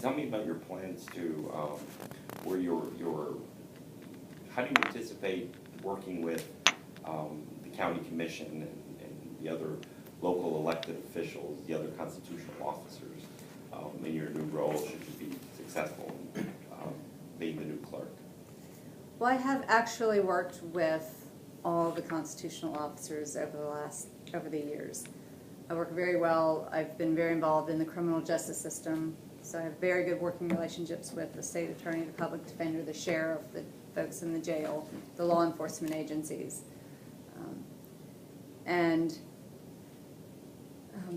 tell me about your plans to, where how do you anticipate working with the county commission and the other local elected officials, the other constitutional officers, in your new role should you be successful in being the new clerk? Well, I have actually worked with all the constitutional officers over the years. I work very well. I've been very involved in the criminal justice system, so I have very good working relationships with the state attorney, the public defender, the sheriff, the folks in the jail, the law enforcement agencies.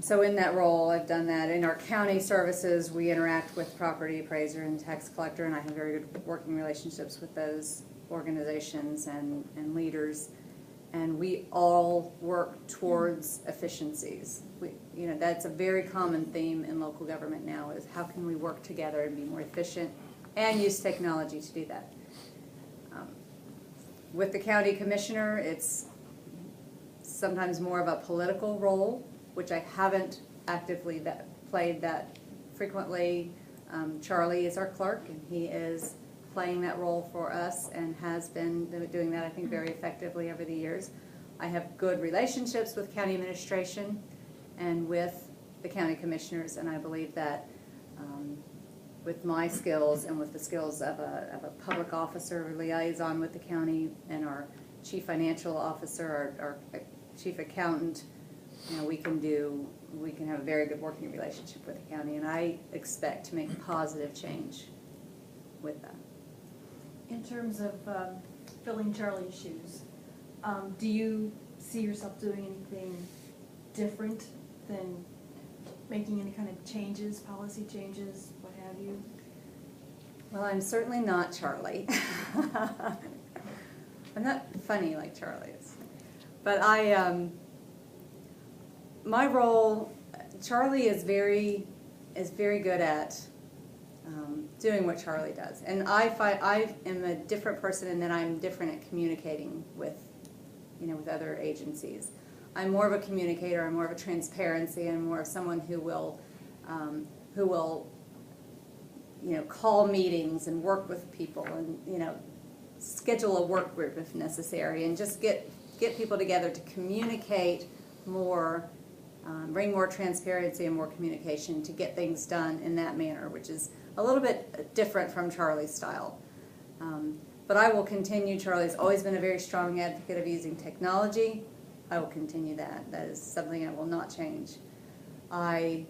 So in that role, I've done that. In our county services, we interact with property appraiser and tax collector, and I have very good working relationships with those organizations and leaders. And we all work towards efficiencies. That's a very common theme in local government now, is how can we work together and be more efficient and use technology to do that. With the county commissioner, it's sometimes more of a political role, which I haven't actively played that frequently. Charlie is our clerk, and he is playing that role for us and has been doing that, I think, very effectively over the years. I have good relationships with county administration and with the county commissioners, and I believe that with my skills and with the skills of a public officer, liaison with the county, and our chief financial officer, our chief accountant, we can have a very good working relationship with the county, and I expect to make positive change with that. In terms of filling Charlie's shoes, do you see yourself doing anything different than making any kind of changes, policy changes, what have you? Well, I'm certainly not Charlie. I'm not funny like Charlie is. But my role, Charlie is very good at doing what Charlie does, and I am a different person in that I'm different at communicating with other agencies. I'm more of a communicator. I'm more of a transparency. I'm more of someone who will call meetings and work with people and schedule a work group if necessary, and just get people together to communicate more. Bring more transparency and more communication to get things done in that manner, which is a little bit different from Charlie's style. But I will continue. Charlie's always been a very strong advocate of using technology. I will continue that. That is something I will not change. I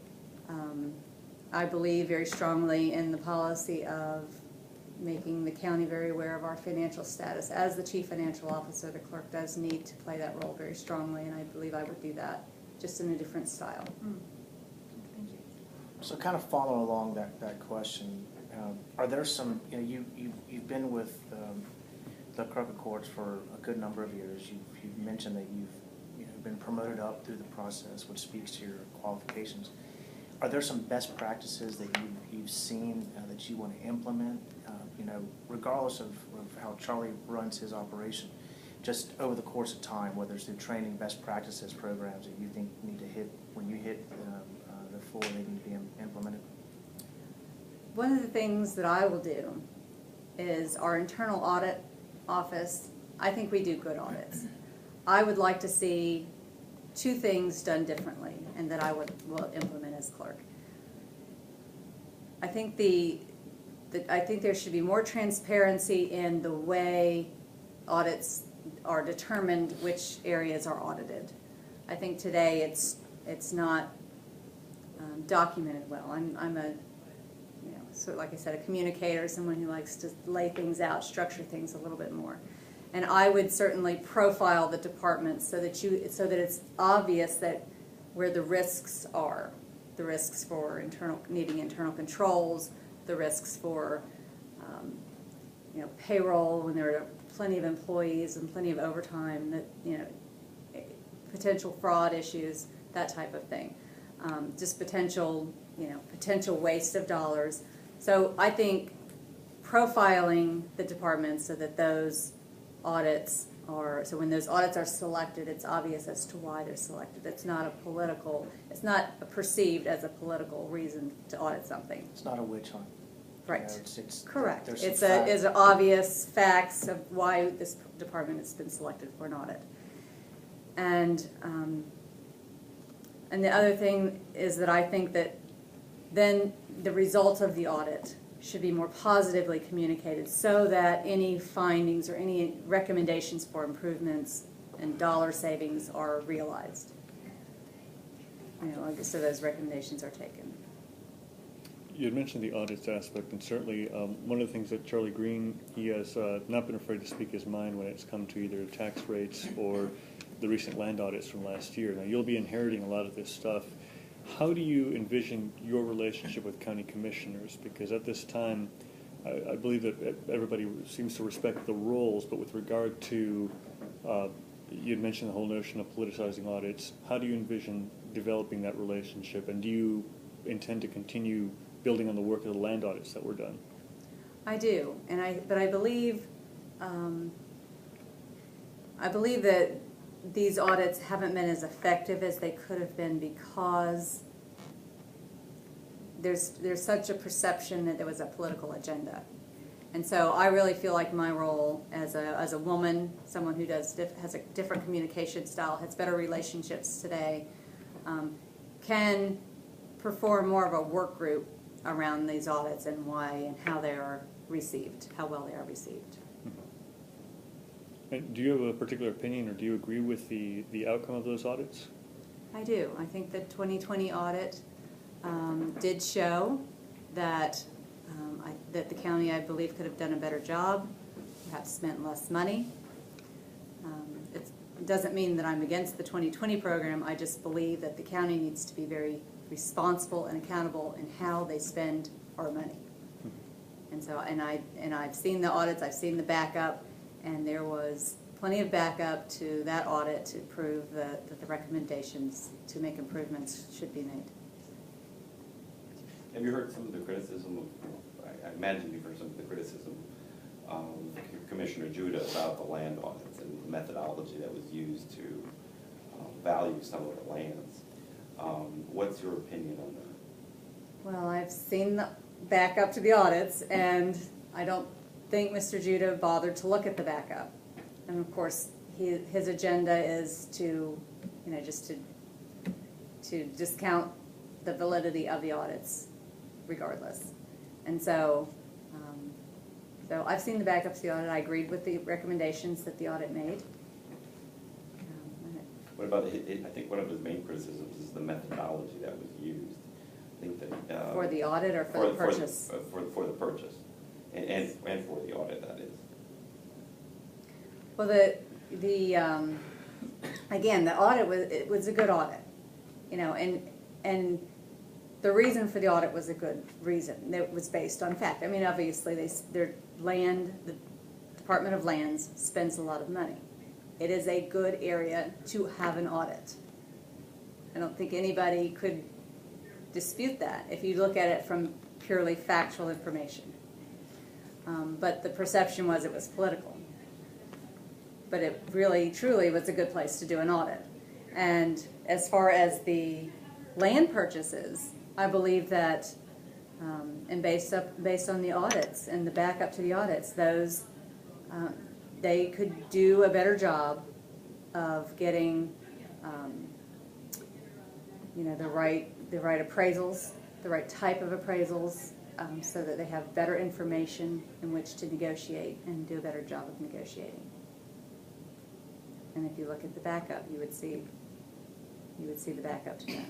believe very strongly in the policy of making the county very aware of our financial status. As the chief financial officer, the clerk does need to play that role very strongly, and I believe I would do that, just in a different style. Thank you. So kind of follow along that question, are there some, you've been with the clerk of courts for a good number of years. You've mentioned that you've been promoted up through the process, which speaks to your qualifications. Are there some best practices that you've seen that you want to implement, regardless of how Charlie runs his operation, just over the course of time, whether it's through training, best practices programs that you think need to hit, when you hit the floor, they need to be implemented? One of the things that I will do is our internal audit office. I think we do good audits. I would like to see two things done differently, and that I will implement as clerk. I think there should be more transparency in the way audits are determined, which areas are audited. I think today it's not documented well. I'm a sort of, like I said, a communicator, someone who likes to lay things out, structure things a little bit more. And I would certainly profile the departments so that it's obvious that where the risks are, the risks for needing internal controls, the risks for payroll when there are plenty of employees and plenty of overtime, that potential fraud issues, that type of thing, just potential waste of dollars. So I think profiling the departments so that those audits or, so when those audits are selected, it's obvious as to why they're selected. It's not a political, it's not perceived as a political reason to audit something. It's not a witch hunt. Right. It's Correct. there's some It's fact- is obvious facts of why this department has been selected for an audit. And the other thing is that I think that then the result of the audit should be more positively communicated so that any findings or any recommendations for improvements and dollar savings are realized. You know, so those recommendations are taken. You had mentioned the audits aspect, and certainly one of the things that Charlie Green, he has not been afraid to speak his mind when it's come to either tax rates or the recent land audits from last year. Now, you'll be inheriting a lot of this stuff. How do you envision your relationship with county commissioners? Because at this time, I believe that everybody seems to respect the roles, but with regard to, you had mentioned the whole notion of politicizing audits. How do you envision developing that relationship, and do you intend to continue building on the work of the land audits that were done? I do, but I believe that these audits haven't been as effective as they could have been because there's such a perception that there was a political agenda. And so I really feel like my role as a woman, someone who has a different communication style, has better relationships today, can perform more of a work group around these audits and why and how they are received, how well they are received. And do you have a particular opinion, or do you agree with the outcome of those audits? I do. I think the 2020 audit did show that that the county, I believe, could have done a better job, perhaps spent less money. It doesn't mean that I'm against the 2020 program. I just believe that the county needs to be very responsible and accountable in how they spend our money. And so, and I've seen the audits, I've seen the backup, and there was plenty of backup to that audit to prove that the recommendations to make improvements should be made. Have you heard some of the criticism of, I imagine you've heard some of the criticism of Commissioner Judah about the land audits and the methodology that was used to value some of the lands. What's your opinion on that? Well, I've seen the backup to the audits, and I don't think Mr. Judah bothered to look at the backup. And of course, his agenda is to, you know, just to discount the validity of the audits regardless. And so, so I've seen the backup to the audit. I agreed with the recommendations that the audit made. What about, I think one of his main criticisms is the methodology that was used. I think that For the audit or for the purchase? For the purchase, and for the audit, that is. Well, again, the audit it was a good audit, you know, and the reason for the audit was a good reason. It was based on fact. I mean, obviously, the Department of Lands spends a lot of money. It is a good area to have an audit. I don't think anybody could dispute that if you look at it from purely factual information. But the perception was it was political. But it really, truly was a good place to do an audit. And as far as the land purchases, I believe that, and based on the audits and the backup to the audits, those they could do a better job of getting, you know, the right appraisals, the right type of appraisals, so that they have better information in which to negotiate and do a better job of negotiating. And if you look at the backup, you would see the backup to that.